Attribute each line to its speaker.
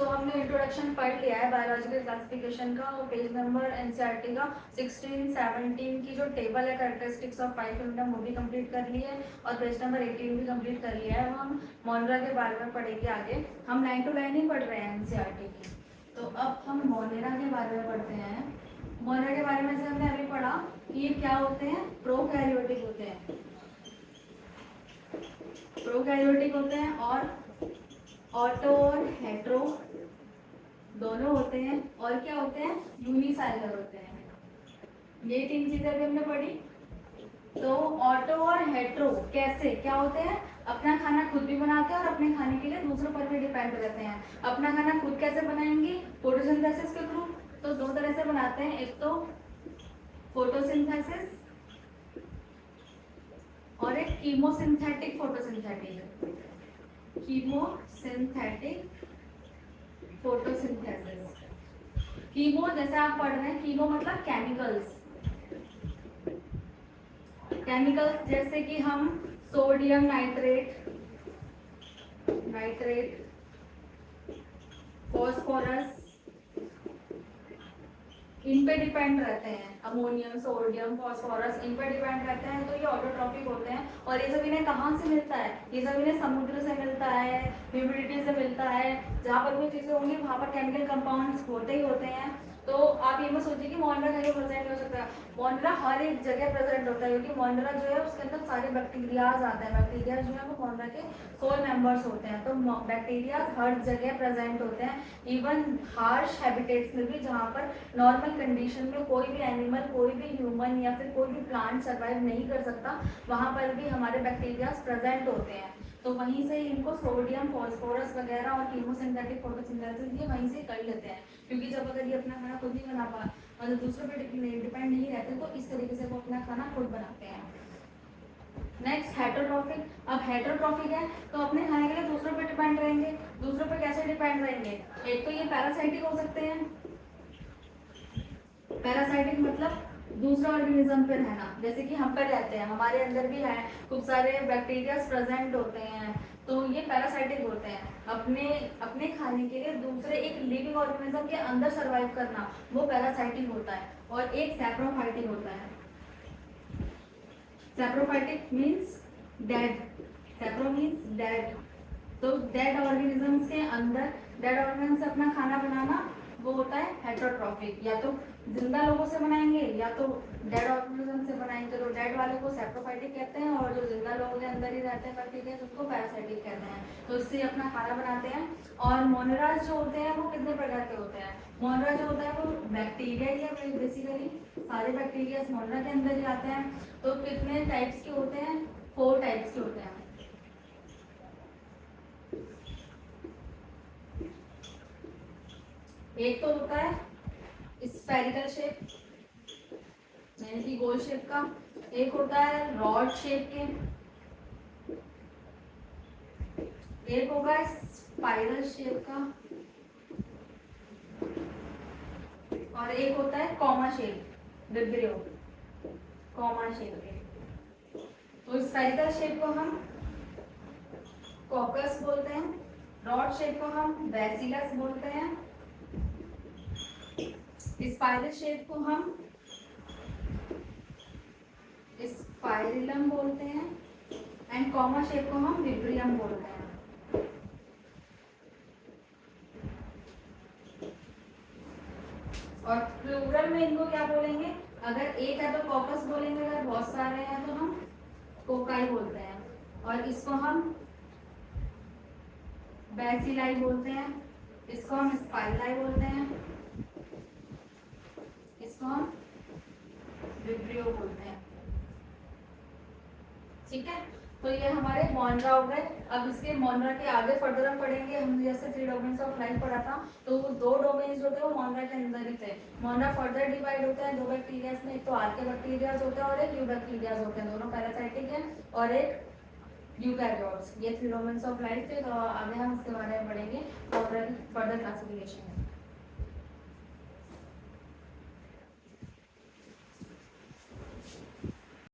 Speaker 1: सो हमने इंट्रोडक्शन पढ़ लिया है बायोलॉजिकल क्लासिफिकेशन का, और पेज नंबर एनसीईआरटी का 16-17 की जो टेबल है कैरेक्टरिस्टिक्स ऑफ 5 किंगडम वो भी कंप्लीट कर ली है, और पेज नंबर 18 भी कंप्लीट कर लिया है। हम मोनरा के बारे में पढ़ेंगे आगे। हम लाइन टू लाइन ही पढ़ रहे हैं एनसीईआरटी की। तो अब हम मोनेरा के बारे में पढ़ते हैं। मोनेरा के बारे में से हमने अभी पढ़ा कि ये क्या होते हैं, प्रोकैरियोटिक होते हैं। प्रोकैरियोटिक होते हैं और ऑटो और हेट्रो दोनों होते हैं, और क्या होते हैं, यूनिसेलुलर होते हैं। ये 3 चीजें भी हमने पढ़ी। तो ऑटो और हेट्रो कैसे क्या होते हैं, अपना खाना खुद भी बनाते हैं और अपने खाने के लिए दूसरों पर भी डिपेंड रहते हैं। अपना खाना खुद कैसे बनाएंगे, फोटोसिंथेसिस के थ्रू। तो 2 तरह से बनाते हैं, एक तो फोटोसिंथेसिस और एक chemosynthetic photosynthetic. Chemosynthetic photosynthesis. Chemo जैसे आप पढ़ रहे हैं, कीमो मतलब केमिकल्स। केमिकल्स जैसे कि हम सोडियम नाइट्रेट, फॉस्फोरस, इन पे डिपेंड रहते हैं। अमोनियम, सोडियम, फॉस्फोरस इन पे डिपेंड रहते हैं। तो ये ऑटोट्रॉफिक होते हैं। और ये सब इन्हें कहाँ से मिलता है, ये सब इन्हें समुद्र से मिलता है, ह्यूमिडिटी से मिलता है। जहाँ पर कोई चीजें होंगी वहाँ पर केमिकल कंपाउंड्स होते ही होते हैं। तो आप ये मत सोचिए कि मोनरा कहीं प्रेजेंट हो सकता है। मोनरा हर एक जगह प्रेजेंट होता है, क्योंकि मोनरा जो है उसके अंदर सारे बैक्टीरियाज आते हैं। बैक्टीरिया जो है वो मोनरा के सोल मेंबर्स होते हैं। तो बैक्टीरिया हर जगह प्रेजेंट होते हैं, इवन हार्श हैबिटेट्स में भी, जहाँ पर नॉर्मल कंडीशन में कोई भी एनिमल, कोई भी ह्यूमन या फिर कोई भी प्लांट सर्वाइव नहीं कर सकता, वहाँ पर भी हमारे बैक्टीरिया प्रेजेंट होते हैं। तो वहीं से इनको सोडियम, फॉस्फोरस वगैरह और कीमोसिंथेटिक फोटोसिंथेसिस ये वहीं से कर लेते हैं। क्योंकि जब अगर ये अपना खाना खुद नहीं बना पा, मतलब दूसरों पर डिपेंड नहीं रहते, तो इस तरीके से वो अपना खाना खुद बनाते हैं। Next heterotrophic. अब हेटरोट्रॉफिक है तो अपने खाने के लिए दूसरों पर डिपेंड रहेंगे। दूसरों पर कैसे डिपेंड रहेंगे, एक तो ये पैरासाइटिक हो सकते हैं। पैरासाइटिक मतलब दूसरा ऑर्गेनिज्म पे रहना, जैसे कि हम पे रहते हैं, हमारे अंदर भी है खूब सारे बैक्टीरिया प्रेजेंट होते हैं। तो ये पैरासाइटिक होते हैं। अपने अपने खाने के लिए दूसरे एक लिविंग ऑर्गेनिज्म के अंदर सरवाइव करना, वो पैरासाइटिक होता है। और एक सैप्रोफाइटिक होता है। Saprophytic means dead. सैप्रो means dead. तो डेड ऑर्गेनिजम्स के अंदर, डेड ऑर्गेनिज्म से अपना खाना बनाना, वो होता है हेटरोट्रॉफिक। या तो जिंदा लोगों से बनाएंगे या तो डेड ऑर्गेनिज्म से बनाएंगे। तो डेड वाले को सैप्रोफाइटिक कहते हैं, और जो जिंदा लोगों के अंदर ही रहते हैं बैक्टीरिया उसको पैरासाइटिक कहते हैं। तो इससे अपना खाना बनाते हैं। और मोनोराज जो होते हैं वो कितने प्रकार के होते हैं, मोनोरा जो होता है वो बैक्टीरिया ही है बेसिकली, सारे बैक्टीरिया मोनोरा के अंदर ही आते हैं। तो कितने टाइप्स के होते हैं, 4 टाइप्स के होते हैं। एक तो होता है स्फेरिकल शेप, यानी कि गोल शेप का। एक होता है रॉड शेप के, एक होगा स्पाइरल शेप का, और एक होता है comma shape, vibrio comma shape के। तो स्फेरिकल शेप को हम कॉकस बोलते हैं, रॉड शेप को हम बैसिलस बोलते हैं, स्पाइरल शेप को हम स्पाइरिलम बोलते हैं, एंड कॉमा शेप को हम विब्रियम बोलते हैं। और प्लूरल में इनको क्या बोलेंगे, अगर एक है तो कॉकस बोलेंगे, अगर बहुत सारे हैं तो हम कोकाई बोलते हैं। और इसको हम बैसिलाई बोलते हैं, इसको हम स्पाइरलाई बोलते हैं, इसको हम विब्रियो बोलते हैं। ठीक है, तो ये हमारे मोनरा हो गए। अब इसके मोनरा के आगे फर्दर हम पढ़ेंगे। हम जैसे 3 डोमेन्स ऑफ लाइफ पढ़ा था, तो 2 डोमेन्स जो थे वो मोनरा के अंदर ही थे। मोनरा फर्दर डिवाइड होता है 2 बैक्टीरियाज में, एक तो आर्के बैक्टीरियाज होते हैं और एक यूबैक्टीरियाज होते हैं। दोनों पैरासाइटिक हैं, और एक यूकैरियोट्स। ये 3 डोमेन्स ऑफ लाइफ थे। तो आगे हम इसके बारे में पढ़ेंगे फर्दर क्लासिफिकेशन में।